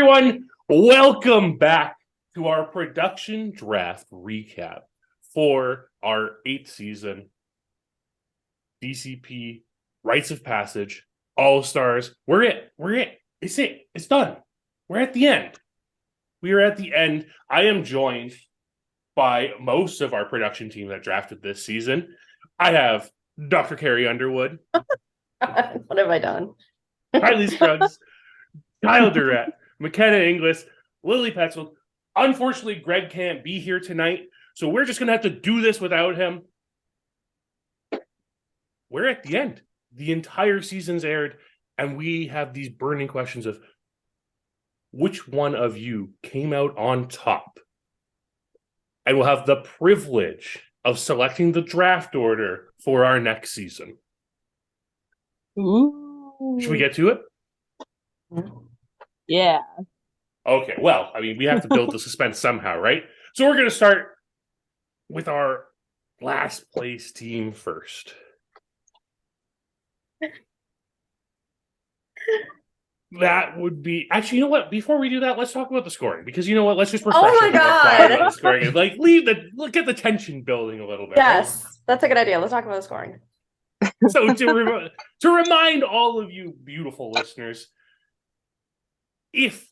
everyone. Welcome back to our production draft recap for our 8th season. DCP, Rites of Passage, All-Stars. We're it. It's it. It's done. We're at the end. We are at the end. I am joined by most of our production team that drafted this season. I have Dr. Carrie Underwood. What have I done? Kylie Scruggs, Durrett, McKenna Inglis, Lilly Petzold. Unfortunately, Greg can't be here tonight, so we're just going to have to do this without him. We're at the end. The entire season's aired, and we have these burning questions of which one of you came out on top. And we'll have the privilege of selecting the draft order for our next season. Ooh. Should we get to it? Yeah. Okay, well, I mean, we have to build the suspense somehow, right? So we're going to start with our last place team first. That would be... Actually, you know what? Before we do that, let's talk about the scoring. Because you know what? Let's just refresh Oh my God. about the scoring. Like, get the tension building a little bit. Yes, right? that's a good idea. Let's talk about the scoring. So to remind all of you beautiful listeners, if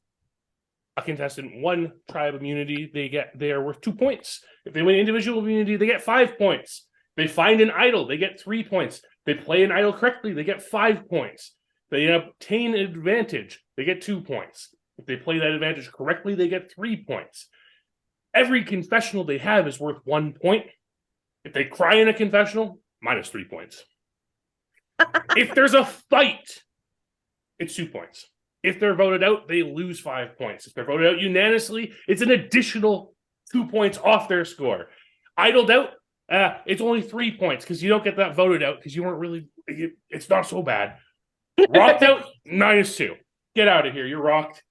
a contestant won tribe immunity, they are worth 2 points. If they win individual immunity, they get 5 points. They find an idol, they get 3 points. They play an idol correctly, they get 5 points. They obtain an advantage, they get 2 points. If they play that advantage correctly, they get 3 points. Every confessional they have is worth 1 point. If they cry in a confessional, minus 3 points. If there's a fight, it's 2 points. If they're voted out, they lose 5 points. If they're voted out unanimously, it's an additional 2 points off their score. Idled out, it's only 3 points because you don't get that voted out because you weren't really... It's not so bad. Rocked out, -2. Get out of here. You're rocked.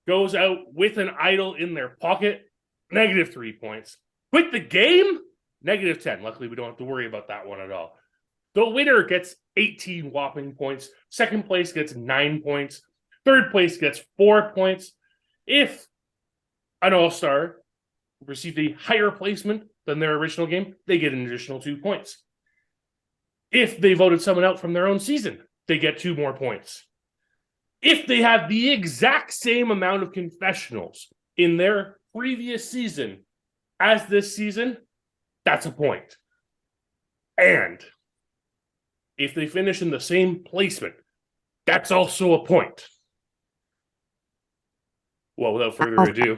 Goes out with an idol in their pocket, -3 points. Quit the game, -10. Luckily, we don't have to worry about that one at all. The winner gets 18 whopping points. Second place gets 9 points. Third place gets 4 points. If an all-star received a higher placement than their original game, they get an additional 2 points. If they voted someone out from their own season, they get 2 more points. If they have the exact same amount of confessionals in their previous season as this season, that's a point. And if they finish in the same placement, that's also a point. Well, without further ado...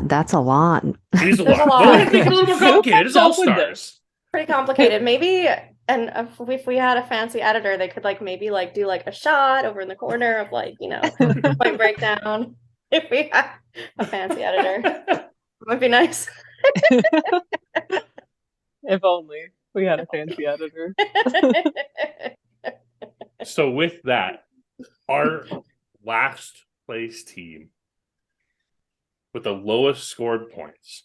That's a lot. It is a lot. Well, we have to make it a little more complicated. It's all-stars. Pretty complicated. Maybe, and if we had a fancy editor, they could maybe do a shot over in the corner of point breakdown. If we had a fancy editor, it might be nice. If only we had a fancy editor. So with that, our last place team with the lowest scored points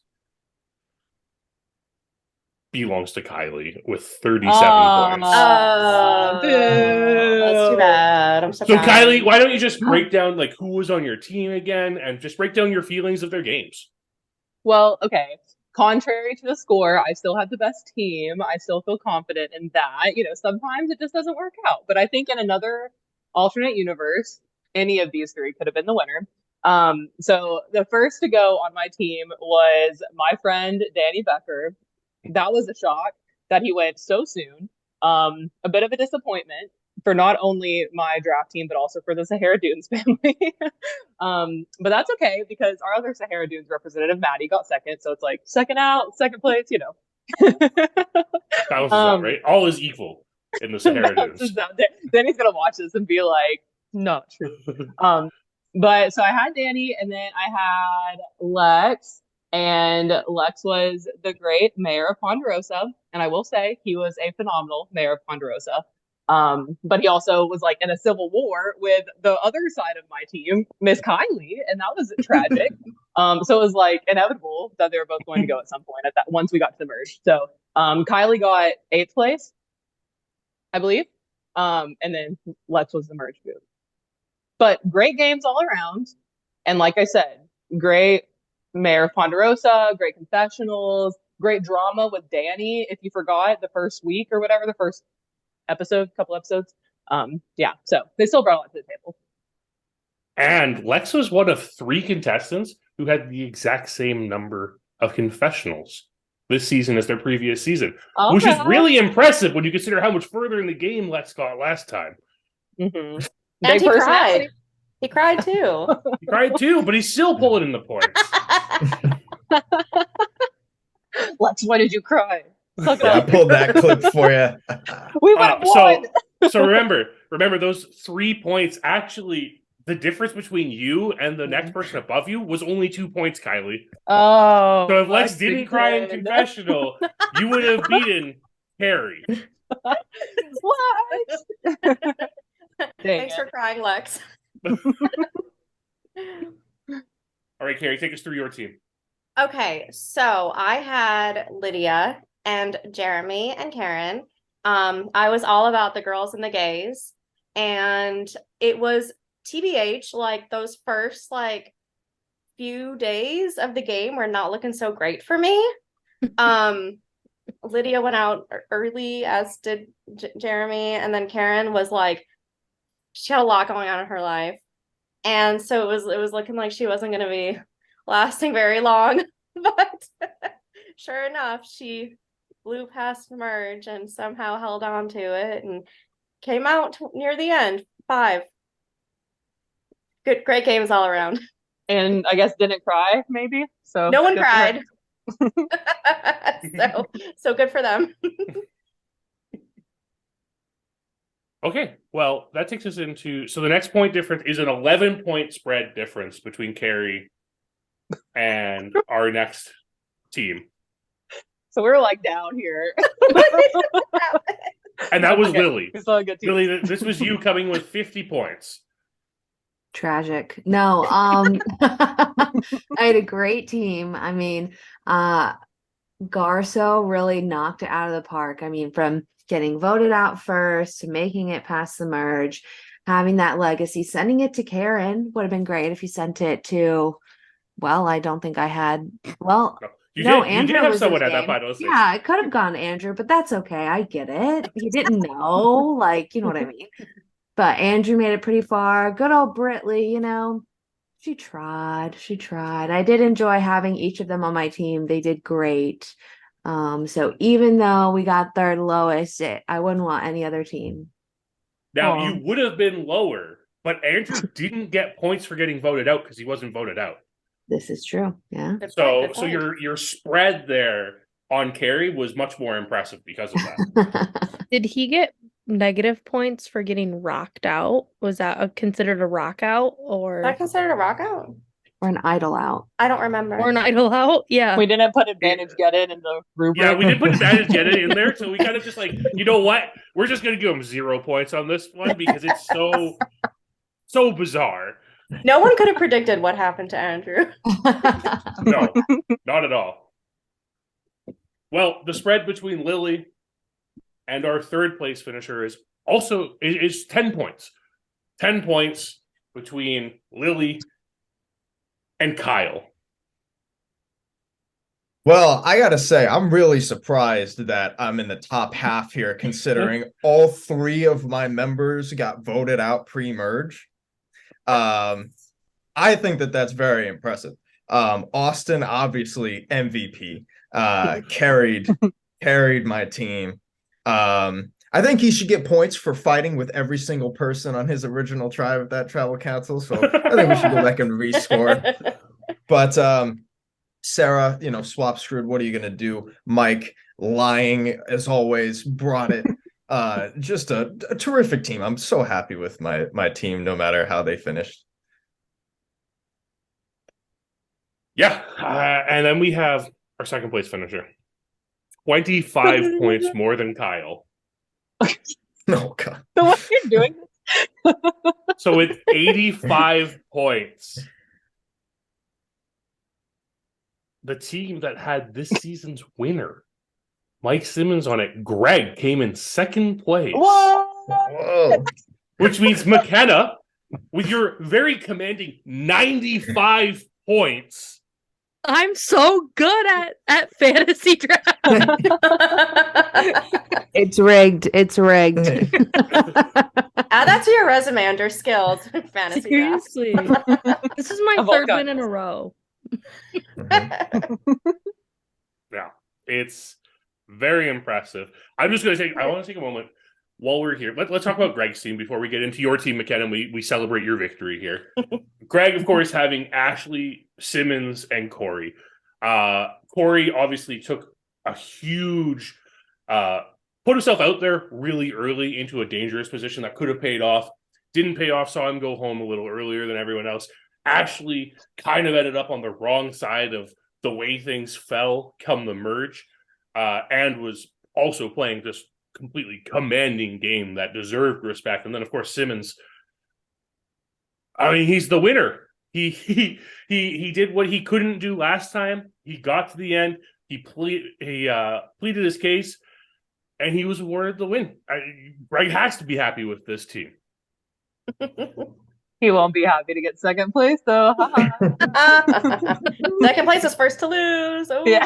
belongs to Kylie with 37 points. That's too bad. I'm so sad. Kylie, why don't you just break down who was on your team again and just break down your feelings of their games? Well, okay. Contrary to the score, I still have the best team. I still feel confident in that. Sometimes it just doesn't work out. But I think in another alternate universe, any of these three could have been the winner. So the first to go on my team was my friend Danny Becker. That was a shock that he went so soon. A bit of a disappointment for not only my draft team, but also for the Sahara Dunes family. But that's okay because our other Sahara Dunes representative, Maddie, got second. So it's second out, second place, That was right? All is equal in the Sahara Dunes. Then he's going to watch this and be not true. But so I had Danny and then I had Lex. And Lex was the great mayor of Ponderosa. And I will say he was a phenomenal mayor of Ponderosa. But he also was in a civil war with the other side of my team, Miss Kylie. And that was tragic. So it was inevitable that they were both going to go at some point once we got to the merge. So Kylie got 8th place, I believe. And then Lex was the merge move. But great games all around. And like I said, great Mayor of Ponderosa, great confessionals, great drama with Danny, if you forgot, the first week or whatever, the first couple episodes. Yeah, so they still brought a lot to the table. And Lex was one of 3 contestants who had the exact same number of confessionals this season as their previous season, which is really impressive when you consider how much further in the game Lex got last time. Mm-hmm. And he cried. He cried too. He cried too, but he's still pulling in the points. Lex, why did you cry? I pulled that clip for you. We went one. So remember those 3 points. Actually, the difference between you and the next person above you was only 2 points, Kylie. Oh. So if Lex didn't cry in confessional, you would have beaten Carrie. What? Thanks for crying, Lex. All right, Carrie, take us through your team. Okay, so I had Lydia and Jeremy and Karen. I was all about the girls and the gays, and it was TBH, like those first like few days of the game were not looking so great for me. Lydia went out early, as did Jeremy, and then Karen was like, she had a lot going on in her life, and so it was looking like she wasn't going to be lasting very long. But sure enough, she blew past merge and somehow held on to it and came out near the end 5. Great games all around. And I guess didn't cry, maybe. So no one cried. so good for them. Okay, well, that takes us into... So the next point difference is an 11-point spread difference between Carrie and our next team. So we're like down here. And that was Lily. We still had a good team. Lily, this was you coming with 50 points. Tragic. No, I had a great team. I mean, Garsow really knocked it out of the park. I mean, from getting voted out first to making it past the merge, having that legacy, sending it to Karen would have been great if you sent it to, well, I don't think I had, well, Andrew have was someone his at that game. final stage. Yeah, it could have gone to Andrew, but that's okay. I get it. He didn't know, like, you know what I mean? But Andrew made it pretty far. Good old Brittley, you know, she tried. I did enjoy having each of them on my team. They did great. So even though we got third lowest, I wouldn't want any other team. Now, you would have been lower, but Andrew didn't get points for getting voted out because he wasn't voted out. This is true. Yeah. So your spread there on Carrie was much more impressive because of that. Did he get negative points for getting rocked out? Was that considered a rock out, or Is that considered a rock out? Or an idol out? I don't remember. or an idol out? Yeah. We didn't put advantage get it in the rubric. Yeah, we did put advantage get it in there, so we kind of just like, you know what? We're just going to give him 0 points on this one because it's so bizarre. No one could have predicted what happened to Andrew. No, not at all. Well, the spread between Lily and our third place finisher is 10 points. 10 points between Lily and Kyle. Well, I gotta say, I'm really surprised that I'm in the top half here, considering all 3 of my members got voted out pre-merge. I think that's very impressive. Austin, obviously MVP, carried my team. I think he should get points for fighting with every single person on his original tribe of that tribal council. So I think we should go back and rescore. But Sarah, swap screwed. What are you gonna do? Mike, lying as always, brought it. Just a terrific team. I'm so happy with my team, no matter how they finished. Yeah, and then we have our second place finisher, 25 points more than Kyle. Oh God! So what you're doing? So with 85 points, the team that had this season's winner, Mike Simmons on it, Greg, came in second place. Whoa! Whoa! Which means McKenna with your very commanding 95 points. I'm so good at fantasy draft. It's rigged. It's rigged. Add that to your resume under skills. Fantasy draft. Seriously. This is my Of all third win kinds. in a row. Yeah, it's very impressive. I'm just going to take, I want to take a moment while we're here. Let's talk about Greg's team before we get into your team, McKenna. We celebrate your victory here. Greg, of course, having Ashley, Simmons, and Corey. Corey obviously took a huge, put himself out there really early into a dangerous position that could have paid off. Didn't pay off, saw him go home a little earlier than everyone else. Ashley kind of ended up on the wrong side of the way things fell come the merge, and was also playing this completely commanding game that deserved respect. And then, of course, Simmons, I mean, he's the winner. He did what he couldn't do last time. He got to the end. He pleaded his case, and he was awarded the win. Greg has to be happy with this team. He won't be happy to get second place, though. Second place is first to lose. Oh. Yeah.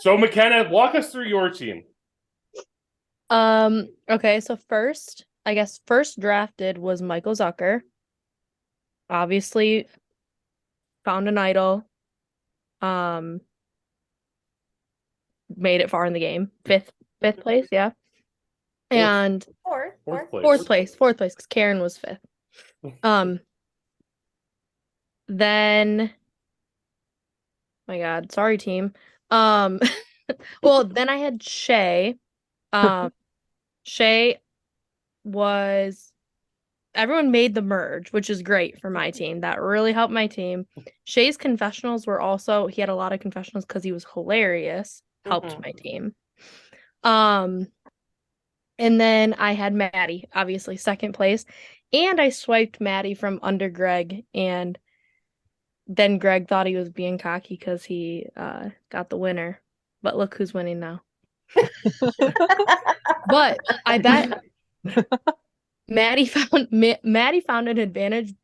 So, McKenna, walk us through your team. Okay, so first drafted was Michael Zucker. Obviously, found an idol. Made it far in the game. Fifth place, yeah. And fourth place, because Karen was fifth. Then, my God, sorry team. Well, then I had Shea. Shea was, everyone made the merge, which is great for my team. That really helped my team. Shea's confessionals were also, he had a lot of confessionals because he was hilarious. Helped my team. And then I had Maddie, obviously second place. And I swiped Maddie from under Greg. And then Greg thought he was being cocky because he got the winner. But look who's winning now. But I bet Maddie found an advantage,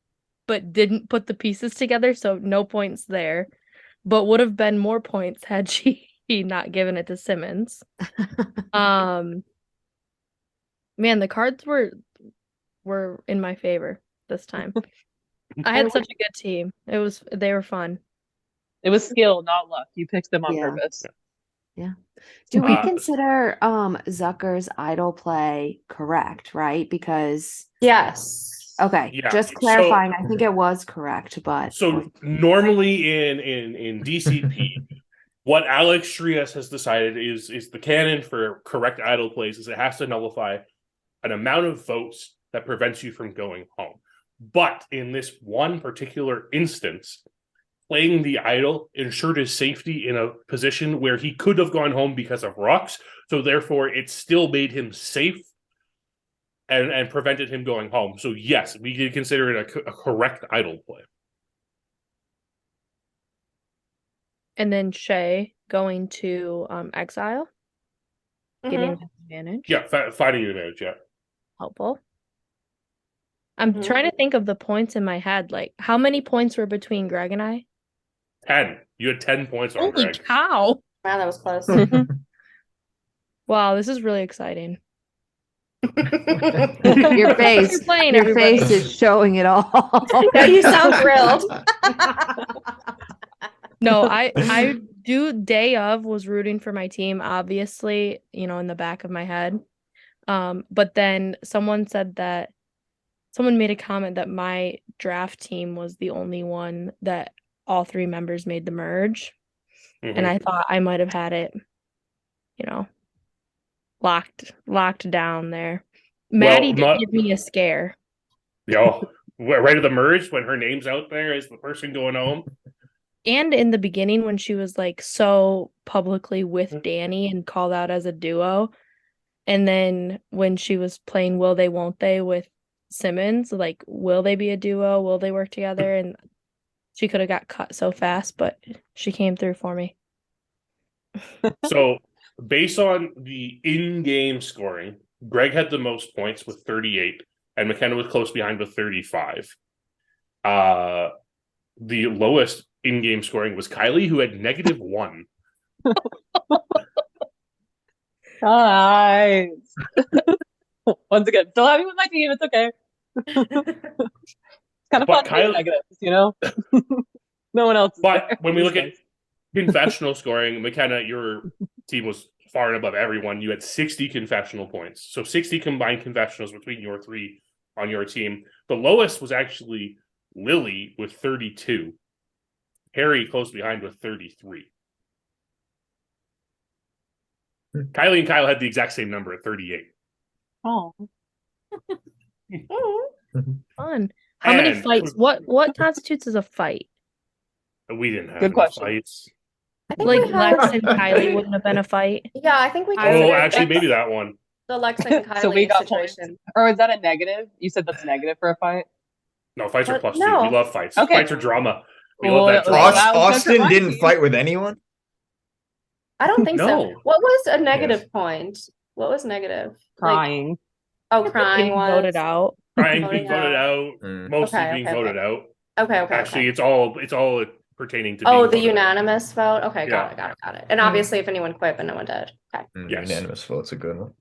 but didn't put the pieces together. So no points there. But would have been more points had she not given it to Simmons. Man, the cards were in my favor this time. I had such a good team. They were fun. It was skill, not luck. You picked them on purpose. Yeah. Do we consider Zucker's idol play correct, right? Because yes. Okay, yeah. just clarifying. I think it was correct, but so normally in DCP, what Alex Trias has decided is the canon for correct idol plays is it has to nullify an amount of votes that prevents you from going home. But in this one particular instance, playing the idol ensured his safety in a position where he could have gone home because of rocks. So therefore, it still made him safe and prevented him going home. So yes, we could consider it a correct idol play. And then Shea going to exile, getting an advantage. Yeah, fighting advantage, yeah. Helpful. I'm trying to think of the points in my head. Like, how many points were between Greg and I? 10. You had 10 points on Holy Greg. cow. Wow, that was close. Wow, this is really exciting. your face, playing, your everybody. face is showing it all. Yeah, you sound thrilled. No, I do day of was rooting for my team, obviously, in the back of my head. But then someone made a comment that my draft team was the only one that all three members made the merge. And I thought I might have had it, locked down there. Maddie did give me a scare. Yo, right at the merge when her name's out there as the person going home. And in the beginning when she was like so publicly with Danny and called out as a duo. And then when she was playing Will They Won't They with Simmons, like, will they be a duo? Will they work together? And she could have got cut so fast, but she came through for me. So based on the in-game scoring, Greg had the most points with 38, and McKenna was close behind with 35. The lowest in-game scoring was Kylie, who had -1. Nice. Once again, still happy with my team. It's okay. It's kind of But fun being negative, you know? No one else is But there. when we look at confessional scoring, McKenna, your team was far and above everyone. You had 60 confessional points. So 60 combined confessionals between your three on your team. The lowest was actually Lilly with 32. Harry close behind with 33. Kylie and Kyle had the exact same number at 38. Oh. Fun. How many And- fights? What constitutes as a fight? We didn't have Good any question. fights. I think Like we had, Lex and Kylie wouldn't have been a fight. yeah, I think we Oh, considered actually, Lex- maybe that one. the Lex and Kylie So we got points. situation. Or is that a negative? You said that's negative for a fight? No, fights are But +2. no. We love fights. Okay. Fights are drama. We Well, love that well, drama. that was Austin gonna didn't be- fight with anyone. I don't think No. so. What was a negative point? What was negative? Like, Crying. crying Getting was voted out. Trying Voted being voted out. Mm. Mostly Okay, being okay, voted out. Okay, okay. Actually, okay. it's all pertaining to. Oh, being the voted out. unanimous vote. Okay, Yeah. got it. And obviously, if anyone quit, but no one did. Okay. Yes. Unanimous vote's a good one.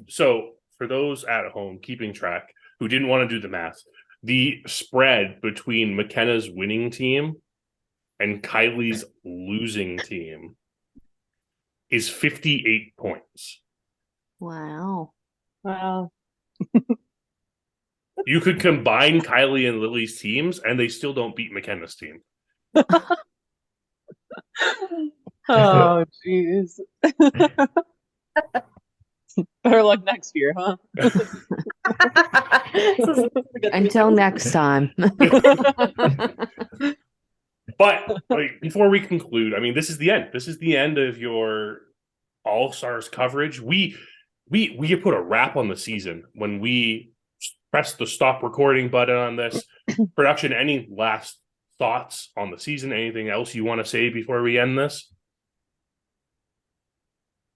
So for those at home keeping track who didn't want to do the math, the spread between McKenna's winning team and Kylie's losing team is 58 points. Wow. Wow. You could combine Kylie and Lily's teams, and they still don't beat McKenna's team. Oh, jeez. Better luck next year, huh? Until next time. But like, before we conclude, I mean, this is the end. This is the end of your All-Stars coverage. We put a wrap on the season when we press the stop recording button on this. Production, any last thoughts on the season? Anything else you want to say before we end this?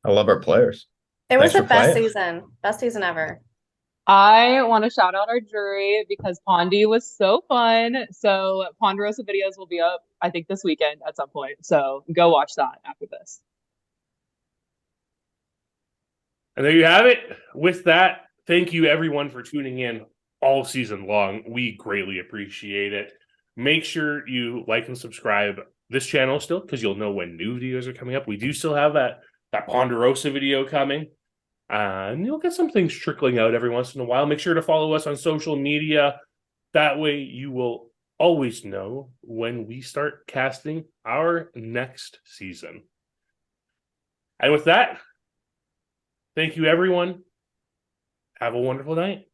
I love our players. It was Thanks the for playing. best season ever. I want to shout out our jury because Pondy was so fun. So Ponderosa videos will be up, I think, this weekend at some point. So go watch that after this. And there you have it. With that, thank you everyone for tuning in all season long. We greatly appreciate it. Make sure you like and subscribe this channel still, because you'll know when new videos are coming up. We do still have that Ponderosa video coming. And you'll get some things trickling out every once in a while. Make sure to follow us on social media. That way you will always know when we start casting our next season. And with that, thank you, everyone. Have a wonderful night.